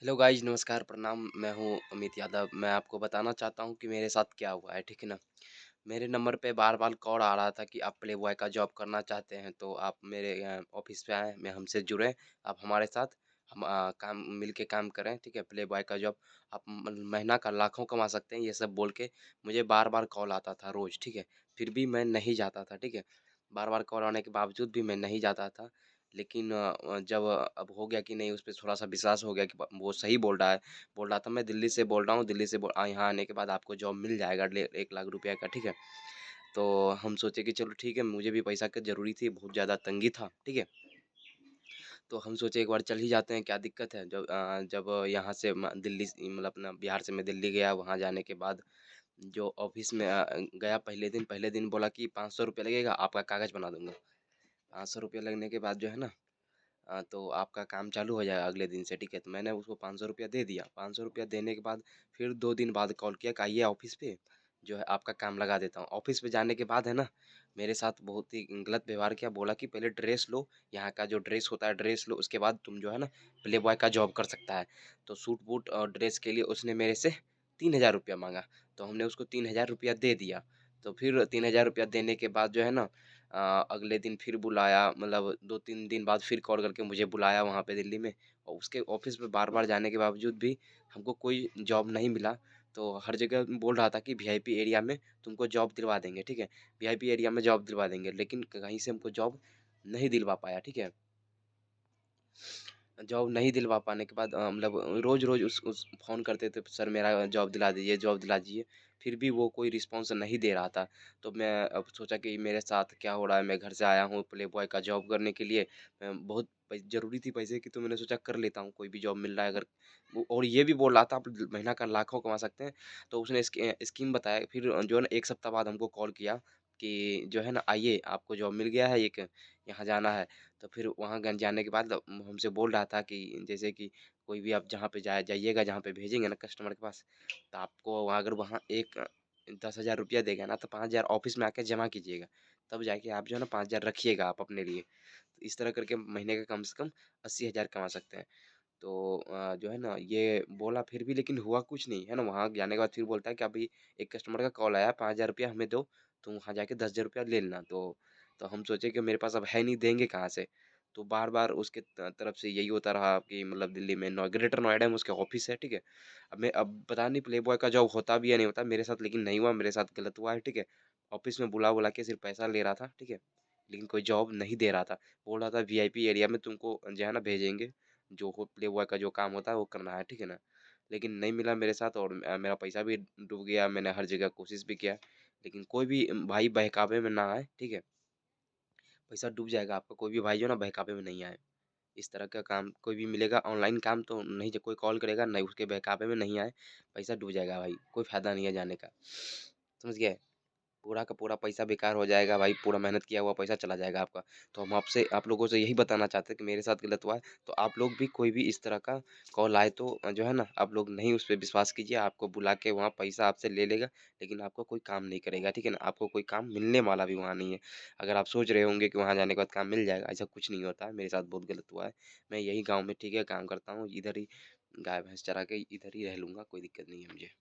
Hello guys, नमस्कार, प्रणाम। मैं हूँ अमित यादव। मैं आपको बताना चाहता हूँ कि मेरे साथ क्या हुआ है, ठीक है ना? मेरे नंबर पे बार-बार कॉल आ रहा था कि आप प्लेबॉय का जॉब करना चाहते हैं तो आप मेरे ऑफ़िस पे आएँ, मैं हमसे जुड़ें, आप हमारे साथ हम काम मिल के काम करें, ठीक है? प्लेबॉय का जॉब आप म महीना का लाखों कमा सकते हैं, ये सब बोल के मुझे बार-बार कॉल आता था रोज़, ठीक है? फिर भी मैं नहीं जाता था, ठीक है? बार-बार कॉल आने के बावजूद भी मैं नहीं जाता था। लेकिन जब अब हो गया कि नहीं, उस पे थोड़ा-सा विश्वास हो गया कि ब वो सही बोल रहा था, मैं दिल्ली से बोल रहा हूँ, दिल्ली से यहाँ आने के बाद आपको जॉब मिल जाएगा ले 1 लाख रुपए का, ठीक है? तो हम सोचे कि चलो ठीक है, मुझे भी पैसा की ज़रूरी थी, बहुत ज़्यादा तंगी था, ठीक है? तो हम सोचे एक बार चल ही जाते हैं, क्या दिक्कत है? जब यहाँ से म दिल्ली से मतलब अपना बिहार से मैं दिल्ली गया, वहाँ जाने के बाद जो ऑफ़िस में गया पहले दिन बोला कि ₹500 लगेगा, आपका कागज़ बना दूँगा। ₹500 लगने के बाद जो है ना तो आपका काम चालू हो जाएगा अगले दिन से, ठीक है? तो मैंने उसको ₹500 दे दिया। ₹500 देने के बाद फिर 2 दिन बाद कॉल किया कि आइए ऑफ़िस पे, जो है आपका काम लगा देता हूँ। ऑफ़िस पे जाने के बाद है ना, मेरे साथ बहुत ही गलत व्यवहार किया, बोला कि पहले ड्रेस लो, यहाँ का जो ड्रेस होता है ड्रेस लो, उसके बाद तुम जो है ना प्लेबॉय का जॉब कर सकता है। तो सूट-बूट और ड्रेस के लिए उसने मेरे से ₹3000 माँगा, तो हमने उसको ₹3000 दे दिया। तो फिर ₹3000 देने के बाद जो है ना अगले दिन फिर बुलाया, मतलब 2-3 दिन बाद फिर कॉल करके मुझे बुलाया वहाँ पे दिल्ली में, और उसके ऑफ़िस में बार-बार जाने के बावजूद भी हमको कोई जॉब नहीं मिला। तो हर जगह बोल रहा था कि वीआईपी एरिया में तुमको जॉब दिलवा देंगे, ठीक है? वीआईपी एरिया में जॉब दिलवा देंगे, लेकिन कहीं से हमको जॉब नहीं दिलवा पाया, ठीक है? जॉब नहीं दिलवा पाने के बाद मतलब रोज़-रोज़ उस फ़ोन करते थे, सर मेरा जॉब दिला दीजिए, जॉब दिला दीजिए। फिर भी वो कोई रिस्पॉन्स नहीं दे रहा था। तो मैं अब सोचा कि मेरे साथ क्या हो रहा है, मैं घर से आया हूँ प्लेबॉय का जॉब करने के लिए। बहुत ज़रूरी थी पैसे की, तो मैंने सोचा कर लेता हूँ, कोई भी जॉब मिल रहा है अगर। वो और ये भी बोल रहा था आप महीना का लाखों कमा सकते हैं। तो उसने स्कीम बताया, फिर जो है ना 1 सप्ताह बाद हमको कॉल किया कि जो है ना आइए आपको जॉब मिल गया है एक, यहाँ जाना है। तो फिर वहाँ जाने के बाद हमसे बोल रहा था कि जैसे कि कोई भी आप जहाँ पे जाइएगा, जहाँ पे भेजेंगे ना कस्टमर के पास, तो आपको वहाँ अगर वहाँ एक 10,000 रुपया देगा ना, तो 5,000 ऑफिस में आके जमा कीजिएगा। तब जाके आप जो है ना 5,000 रखिएगा आप अपने लिए। तो इस तरह करके महीने का कम से कम 80,000 कमा सकते हैं। तो जो है ना ये बोला, फिर भी लेकिन हुआ कुछ नहीं, है ना? वहाँ जाने के बाद फिर बोलता है कि अभी एक कस्टमर का कॉल आया, 5,000 रुपया हमें दो, तुम वहाँ जाके 10,000 रुपया ले लेना। तो हम सोचे कि मेरे पास अब है नहीं, देंगे कहाँ से? तो बार-बार उसके तरफ से यही होता रहा कि मतलब दिल्ली में ग्रेटर नोएडा में उसके ऑफ़िस है, ठीक है? अब पता नहीं प्लेबॉय का जॉब होता भी या नहीं होता, मेरे साथ लेकिन नहीं हुआ, मेरे साथ गलत हुआ है, ठीक है? ऑफ़िस में बुला-बुला के सिर्फ़ पैसा ले रहा था, ठीक है? लेकिन कोई जॉब नहीं दे रहा था। बोल रहा था वीआईपी एरिया में तुमको जो है ना भेजेंगे, जो हो प्लेबॉय का जो काम होता है वो करना है, ठीक है ना? लेकिन नहीं मिला मेरे साथ, और मेरा पैसा भी डूब गया, मैंने हर जगह कोशिश भी किया, लेकिन कोई भी भाई बहकावे में ना आए, ठीक है? पैसा डूब जाएगा आपका, कोई भी भाई जो है ना बहकावे में नहीं आए। इस तरह का काम कोई भी मिलेगा ऑनलाइन काम तो नहीं, जब कोई कॉल करेगा नहीं, उसके बहकावे में नहीं आए, पैसा डूब जाएगा भाई, कोई फ़ायदा नहीं है जाने का। समझ गए? पूरा का पूरा पैसा बेकार हो जाएगा भाई, पूरा मेहनत किया हुआ पैसा चला जाएगा आपका। तो हम आपसे आप लोगों से यही बताना चाहते हैं कि मेरे साथ गलत हुआ है, तो आप लोग भी कोई भी इस तरह का कॉल आए तो जो है ना, आप लोग नहीं उस पे विश्वास कीजिए, आपको बुला के वहाँ पैसा आपसे ले लेगा, लेकिन आपको कोई काम नहीं करेगा, ठीक है ना? आपको कोई काम मिलने वाला भी वहाँ नहीं है। अगर आप सोच रहे होंगे कि वहाँ जाने के बाद काम मिल जाएगा, ऐसा कुछ नहीं होता है, मेरे साथ बहुत गलत हुआ है। मैं यही गाँव में ठीक है काम करता हूँ, इधर ही गाय-भैंस चरा के इधर ही रह लूँगा, कोई दिक्कत नहीं है मुझे।